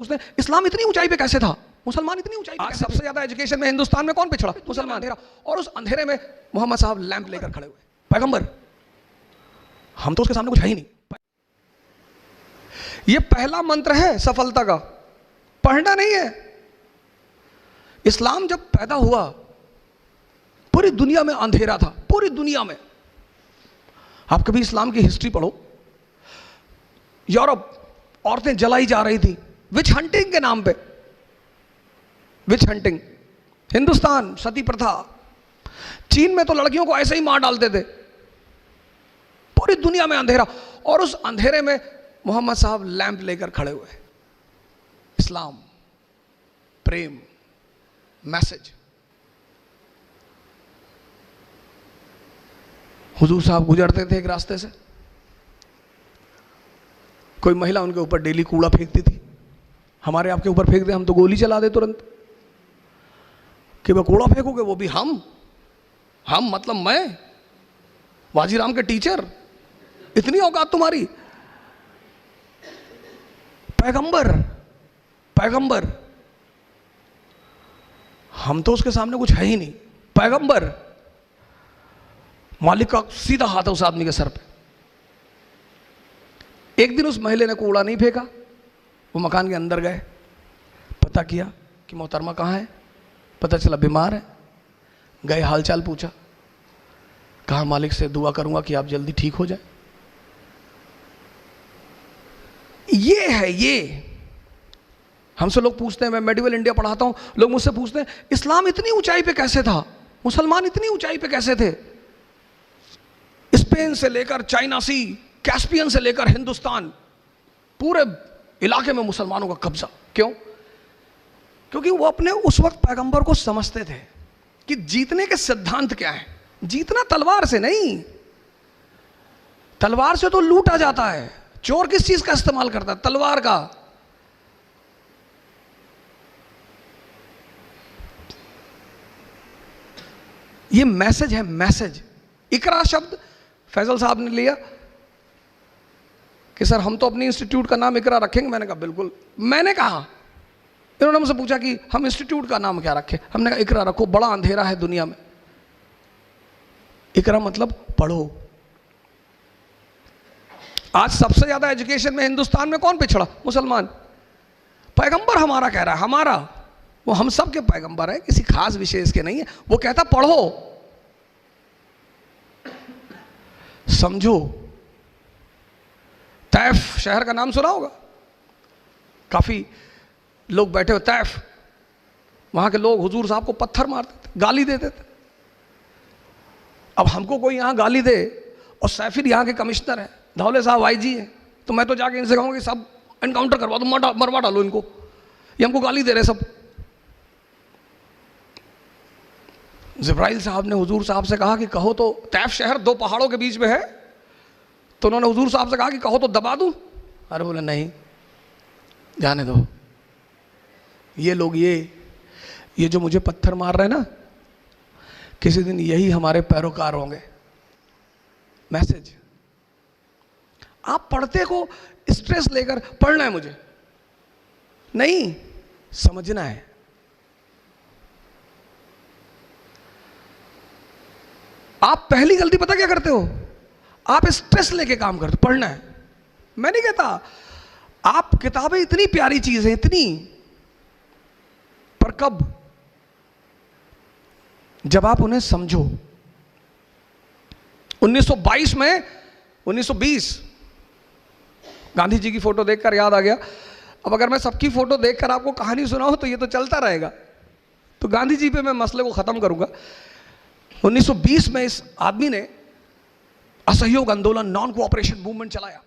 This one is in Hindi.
उसने इस्लाम इतनी ऊंचाई पे कैसे था, मुसलमान इतनी ऊंचाई पे। आज सबसे ज्यादा एजुकेशन में हिंदुस्तान में कौन पिछड़ा? मुसलमान। अंधेरा, और उस अंधेरे में मोहम्मद साहब लैंप लेकर खड़े हुए, पैगंबर। हम तो उसके सामने कुछ है ही नहीं। ये पहला मंत्र है सफलता का, पढ़ना नहीं है। इस्लाम जब पैदा हुआ पूरी दुनिया में अंधेरा था, पूरी दुनिया में। आप कभी इस्लाम की हिस्ट्री पढ़ो, यूरोप औरतें जलाई जा रही थी विच हंटिंग के नाम पे, विच हंटिंग। हिंदुस्तान सती प्रथा, चीन में तो लड़कियों को ऐसे ही मार डालते थे। पूरी दुनिया में अंधेरा, और उस अंधेरे में मोहम्मद साहब लैंप लेकर खड़े हुए। इस्लाम, प्रेम, मैसेज। हुजूर साहब गुजरते थे एक रास्ते से, कोई महिला उनके ऊपर डेली कूड़ा फेंकती थी। हमारे आपके ऊपर फेंक दे हम तो गोली चला दे तुरंत, कि वह कूड़ा फेंकोगे, वो भी हम मतलब मैं, वाजीराम के टीचर, इतनी औकात तुम्हारी। पैगंबर, पैगंबर, हम तो उसके सामने कुछ है ही नहीं। पैगंबर, मालिक का सीधा हाथ है उस आदमी के सर पे। एक दिन उस महिला ने कूड़ा नहीं फेंका, वो मकान के अंदर गए, पता किया कि मोहतरमा कहाँ है, पता चला बीमार है। गए, हालचाल पूछा, कहा मालिक से दुआ करूंगा कि आप जल्दी ठीक हो जाए। ये है, ये हमसे लोग पूछते हैं, मैं मेडिवल इंडिया पढ़ाता हूं, लोग मुझसे पूछते हैं इस्लाम इतनी ऊंचाई पे कैसे था, मुसलमान इतनी ऊंचाई पे कैसे थे। स्पेन से लेकर चाइना सी, कैस्पियन से लेकर हिंदुस्तान, पूरे इलाके में मुसलमानों का कब्जा। क्यों? क्योंकि वो अपने उस वक्त पैगंबर को समझते थे कि जीतने के सिद्धांत क्या है। जीतना तलवार से नहीं, तलवार से तो लूटा जाता है। चोर किस चीज का इस्तेमाल करता है? तलवार का। ये मैसेज है, मैसेज। इकरा शब्द फैजल साहब ने लिया कि सर हम तो अपनी इंस्टीट्यूट का नाम इकरा रखेंगे। मैंने कहा बिल्कुल। मैंने कहा, इन्होंने मुझसे पूछा कि हम इंस्टीट्यूट का नाम क्या रखें, हमने कहा इकरा रखो, बड़ा अंधेरा है दुनिया में। इकरा मतलब पढ़ो। आज सबसे ज्यादा एजुकेशन में हिंदुस्तान में कौन पिछड़ा? मुसलमान। पैगंबर हमारा कह रहा है, हमारा, वो हम सब के पैगंबर है, किसी खास विशेष के नहीं है। वो कहता पढ़ो, समझो। तैफ शहर का नाम सुना होगा, काफी लोग बैठे हो। तैफ, वहां के लोग हुजूर साहब को पत्थर मारते थे, गाली देते थे। अब हमको कोई यहां गाली दे, और सैफिर यहां के कमिश्नर है, धौले साहब आईजी है, तो मैं तो जाके इनसे कहूंगा कि सब एनकाउंटर करवा दो, मरवा डालो इनको, ये हमको गाली दे रहे सब। जिब्राइल साहब ने हुजूर साहब से कहा कि कहो तो, तैफ शहर दो पहाड़ों के बीच में है, तो उन्होंने हुजूर साहब से कहा कि कहो तो दबा दूं। अरे बोले नहीं, जाने दो। ये लोग ये जो मुझे पत्थर मार रहे हैं ना, किसी दिन यही हमारे पैरोकार होंगे। मैसेज। आप पढ़ते को स्ट्रेस लेकर पढ़ना है मुझे नहीं, समझना है। आप पहली गलती पता क्या करते हो? आप स्ट्रेस लेके काम करते। पढ़ना है, मैं नहीं कहता, आप किताबें इतनी प्यारी चीज है, इतनी, पर कब? जब आप उन्हें समझो। 1922 में, 1920, गांधी जी की फोटो देखकर याद आ गया। अब अगर मैं सबकी फोटो देखकर आपको कहानी सुनाऊं तो ये तो चलता रहेगा, तो गांधी जी पे मैं मसले को खत्म करूंगा। 1920 में इस आदमी ने असहयोग आंदोलन, नॉन कोऑपरेशन मूवमेंट चलाया।